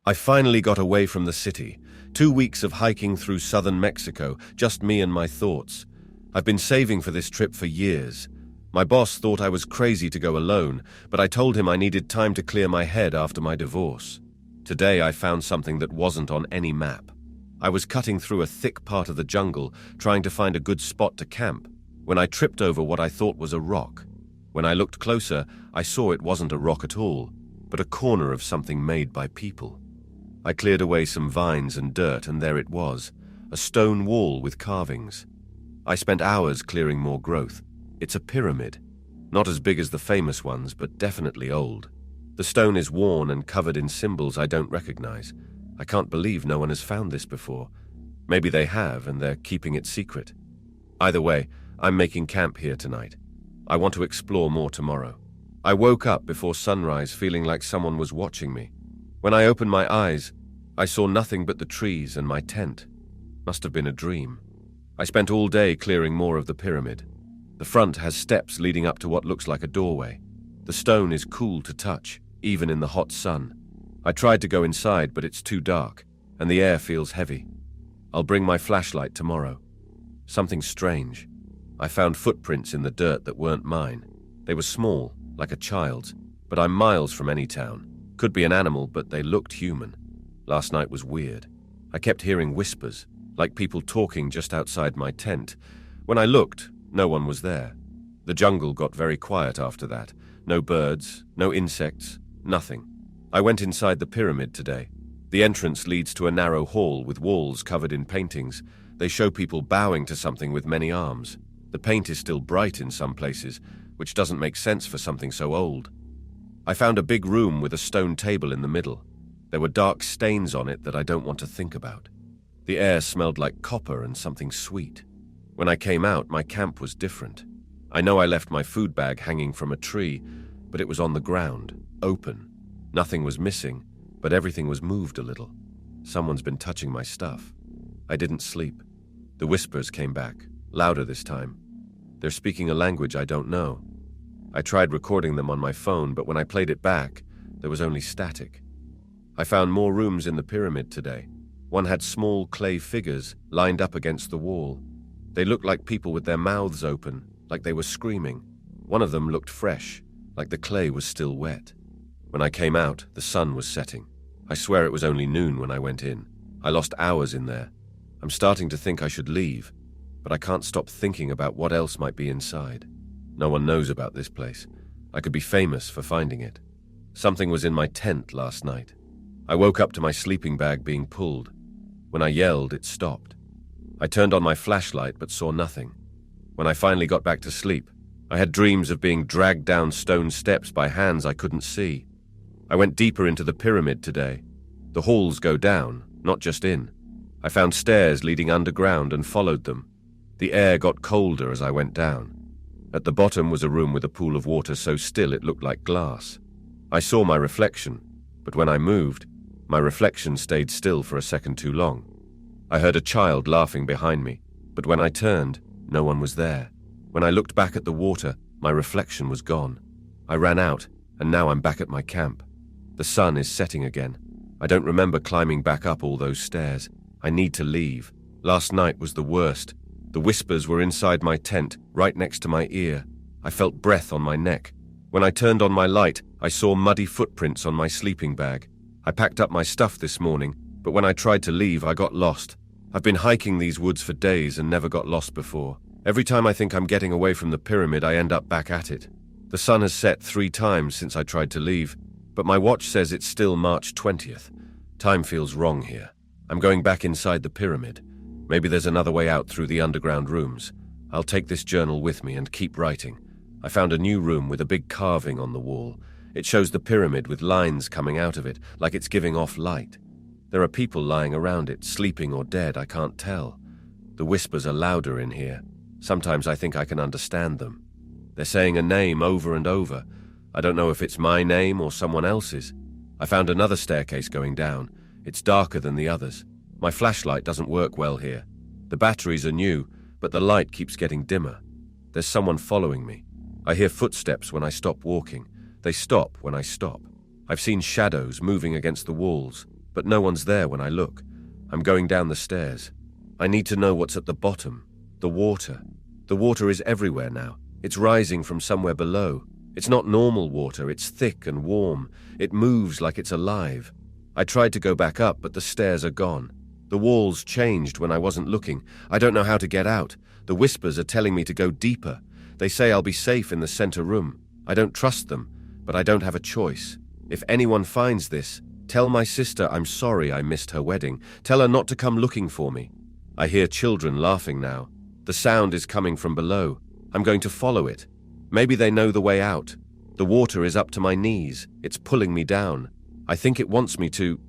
I finally got away from the city. 2 weeks of hiking through southern Mexico, just me and my thoughts. I've been saving for this trip for years. My boss thought I was crazy to go alone, but I told him I needed time to clear my head after my divorce. Today I found something that wasn't on any map. I was cutting through a thick part of the jungle, trying to find a good spot to camp, when I tripped over what I thought was a rock. When I looked closer, I saw it wasn't a rock at all, but a corner of something made by people. I cleared away some vines and dirt, and there it was, a stone wall with carvings. I spent hours clearing more growth. It's a pyramid. Not as big as the famous ones, but definitely old. The stone is worn and covered in symbols I don't recognize. I can't believe no one has found this before. Maybe they have, and they're keeping it secret. Either way, I'm making camp here tonight. I want to explore more tomorrow. I woke up before sunrise feeling like someone was watching me. When I opened my eyes, I saw nothing but the trees and my tent. Must have been a dream. I spent all day clearing more of the pyramid. The front has steps leading up to what looks like a doorway. The stone is cool to touch, even in the hot sun. I tried to go inside, but it's too dark, and the air feels heavy. I'll bring my flashlight tomorrow. Something strange. I found footprints in the dirt that weren't mine. They were small, like a child's, but I'm miles from any town. Could be an animal, but they looked human. Last night was weird. I kept hearing whispers, like people talking just outside my tent. When I looked, no one was there. The jungle got very quiet after that. No birds, no insects, nothing. I went inside the pyramid today. The entrance leads to a narrow hall with walls covered in paintings. They show people bowing to something with many arms. The paint is still bright in some places, which doesn't make sense for something so old. I found a big room with a stone table in the middle. There were dark stains on it that I don't want to think about. The air smelled like copper and something sweet. When I came out, my camp was different. I know I left my food bag hanging from a tree, but it was on the ground, open. Nothing was missing, but everything was moved a little. Someone's been touching my stuff. I didn't sleep. The whispers came back, louder this time. They're speaking a language I don't know. I tried recording them on my phone, but when I played it back, there was only static. I found more rooms in the pyramid today. One had small clay figures lined up against the wall. They looked like people with their mouths open, like they were screaming. One of them looked fresh, like the clay was still wet. When I came out, the sun was setting. I swear it was only noon when I went in. I lost hours in there. I'm starting to think I should leave, but I can't stop thinking about what else might be inside. No one knows about this place. I could be famous for finding it. Something was in my tent last night. I woke up to my sleeping bag being pulled. When I yelled, it stopped. I turned on my flashlight but saw nothing. When I finally got back to sleep, I had dreams of being dragged down stone steps by hands I couldn't see. I went deeper into the pyramid today. The halls go down, not just in. I found stairs leading underground and followed them. The air got colder as I went down. At the bottom was a room with a pool of water so still it looked like glass. I saw my reflection, but when I moved, my reflection stayed still for a second too long. I heard a child laughing behind me, but when I turned, no one was there. When I looked back at the water, my reflection was gone. I ran out, and now I'm back at my camp. The sun is setting again. I don't remember climbing back up all those stairs. I need to leave. Last night was the worst. The whispers were inside my tent, right next to my ear. I felt breath on my neck. When I turned on my light, I saw muddy footprints on my sleeping bag. I packed up my stuff this morning, but when I tried to leave, I got lost. I've been hiking these woods for days and never got lost before. Every time I think I'm getting away from the pyramid, I end up back at it. The sun has set 3 times since I tried to leave, but my watch says it's still March 20th. Time feels wrong here. I'm going back inside the pyramid. Maybe there's another way out through the underground rooms. I'll take this journal with me and keep writing. I found a new room with a big carving on the wall. It shows the pyramid with lines coming out of it, like it's giving off light. There are people lying around it, sleeping or dead, I can't tell. The whispers are louder in here. Sometimes I think I can understand them. They're saying a name over and over. I don't know if it's my name or someone else's. I found another staircase going down. It's darker than the others. My flashlight doesn't work well here. The batteries are new, but the light keeps getting dimmer. There's someone following me. I hear footsteps when I stop walking. They stop when I stop. I've seen shadows moving against the walls, but no one's there when I look. I'm going down the stairs. I need to know what's at the bottom. The water. The water is everywhere now. It's rising from somewhere below. It's not normal water, it's thick and warm. It moves like it's alive. I tried to go back up, but the stairs are gone. The walls changed when I wasn't looking. I don't know how to get out. The whispers are telling me to go deeper. They say I'll be safe in the center room. I don't trust them, but I don't have a choice. If anyone finds this, tell my sister I'm sorry I missed her wedding. Tell her not to come looking for me. I hear children laughing now. The sound is coming from below. I'm going to follow it. Maybe they know the way out. The water is up to my knees. It's pulling me down. I think it wants me to...